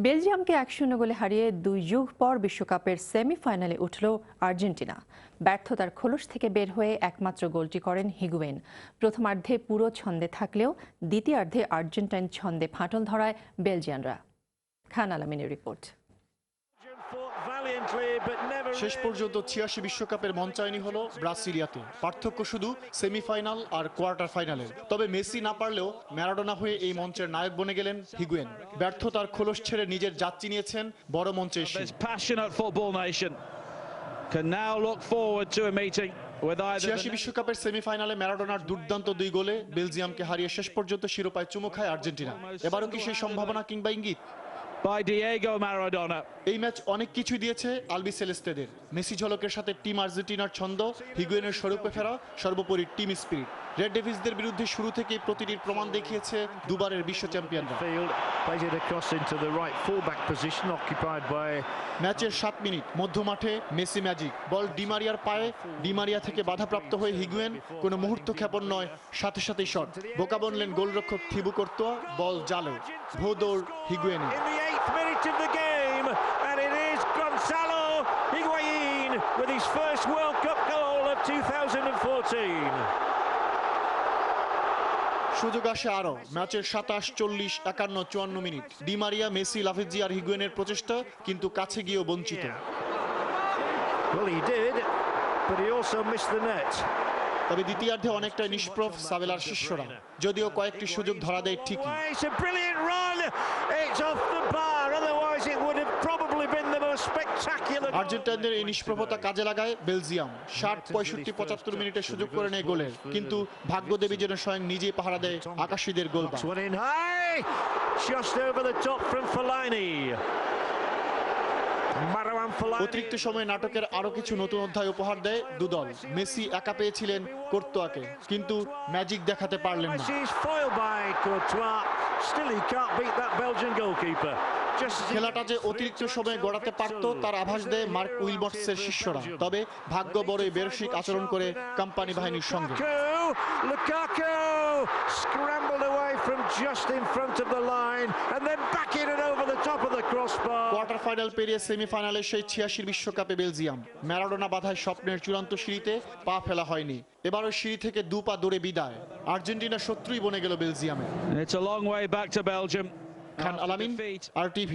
বেলজিয়ামকে ১-০ গোলে হারিয়ে ২ যুগ পর বিশ্বকাপের সেমিফাইনালে উঠল আর্জেন্টিনা। ব্যর্থতার খোলস থেকে বের হয়ে একমাত্র গোলটি করেন হিগুয়েইন। প্রথমার্ধে পুরো ছন্দে থাকলেও দ্বিতীয়ার্ধে আর্জেন্টাইন ছন্দে ফাটল ধরায় বেলজিয়ানরা। খান আলামিনের রিপোর্ট। শেষ পর্যন্ত ৮৬ বিশ্বকাপের মঞ্চায়নি হলো ব্রাসিলিয়াতে। পার্থক্য শুধু সেমিফাইনাল আর কোয়ার্টার ফাইনালের। তবে মেসি না পারলেও ম্যারাডোনা হয়ে এই মঞ্চের নায়ক বনে গেলেন হিগুয়েইন। ব্যর্থতার খোলস ছেড়ে নিজের যাত্রী নিয়েছেন বড় মঞ্চে এসে। ৮৬ বিশ্বকাপের সেমিফাইনালে ম্যারাডোনার দুর্দান্ত ২ গোলে বেলজিয়ামকে হারিয়ে শেষ পর্যন্ত শিরোপায় চুমু খায় আর্জেন্টিনা। এবারও কি সেই সম্ভাবনা কিংবা ইঙ্গিত? এই ম্যাচ অনেক কিছু দিয়েছে আলবি সেলেস্তেদের। মেসি ঝলকের সাথে টিম আর্জেন্টিনার ছন্দ, হিগুয়েইনের স্বরূপে ফেরা, সর্বোপরি টিম স্পিরিট। রেড ডেভিসদের বিরুদ্ধে শুরু থেকেই প্রতিটির প্রমাণ দেখিয়েছে দুবারের বিশ্ব চ্যাম্পিয়নরা। ম্যাচের ৭ মিনিট মধ্যমাঠে মেসি ম্যাজিক, বল ডিমারিয়ার পায়ে, ডিমারিয়া থেকে বাধাপ্রাপ্ত হয়ে হিগুয়েইন কোনো মুহূর্ত ক্ষেপণ নয়, সাথে সাথেই শট। বোকা বনলেন গোলরক্ষক থিবু কর্তোয়া, বল জালে, ভো দৌড় হিগুয়েইনের। Of the game, and it is Gonzalo Higuain with his first World Cup goal of 2014. সুযোগ আসে আরো। ম্যাচের ২৭, ৪০, ৫১, ৫৪ মিনিট ডি মারিয়া, মেসি, লাভিজি আর হিগুয়েইনের প্রচেষ্টা, কিন্তু কাছে গিয়েও বঞ্চিত। Well, he did, but he also missed the net. তবে দ্বিতীয়ার্ধে অনেকটাই নিষ্প্রভ সাবেলার শিষ্যরা, যদিও কয়েকটি সুযোগ ধরা দেয় ঠিকই। আর্জেন্টাইনদের এই নিষ্প্রভতা কাজে লাগায় বেলজিয়াম। ৬০, ৬৫, ৭৫ মিনিটে সুযোগ করে নেয় গোলের, কিন্তু ভাগ্যদেবী যেন স্বয়ং নিজেই পাহারা দেয় আকাশীদের গোলবা। অতিরিক্ত সময় নাটকের আরো কিছু নতুন অধ্যায় উপহার দেয় দুদল। মেসি একা পেয়েছিলেন কোর্তোয়াকে, কিন্তু ম্যাজিক দেখাতে পারলেন না। খেলাটা যে অতিরিক্ত সময়ে গড়াতে পারত তার আভাস দেয় মার্ক উইলমটসের শিষ্যরা। তবে ভাগ্য বড়ই বেরসিক আচরণ করে কোম্পানি বাহিনীর সঙ্গে। কোয়ার্টার ফাইনাল পেরিয়ে সেমিফাইনালে সেই ৮৬ বিশ্বকাপে বেলজিয়াম। ম্যারাডোনা বাধায় স্বপ্নের চূড়ান্ত সিঁড়িতে পা ফেলা হয়নি। এবার ওই সিঁড়ি থেকে ২ পা দূরে বিদায়। আর্জেন্টিনা শত্রুই বনে গেল বেলজিয়ামে। It's a long way back to Belgium. খান আলামিন, RTV।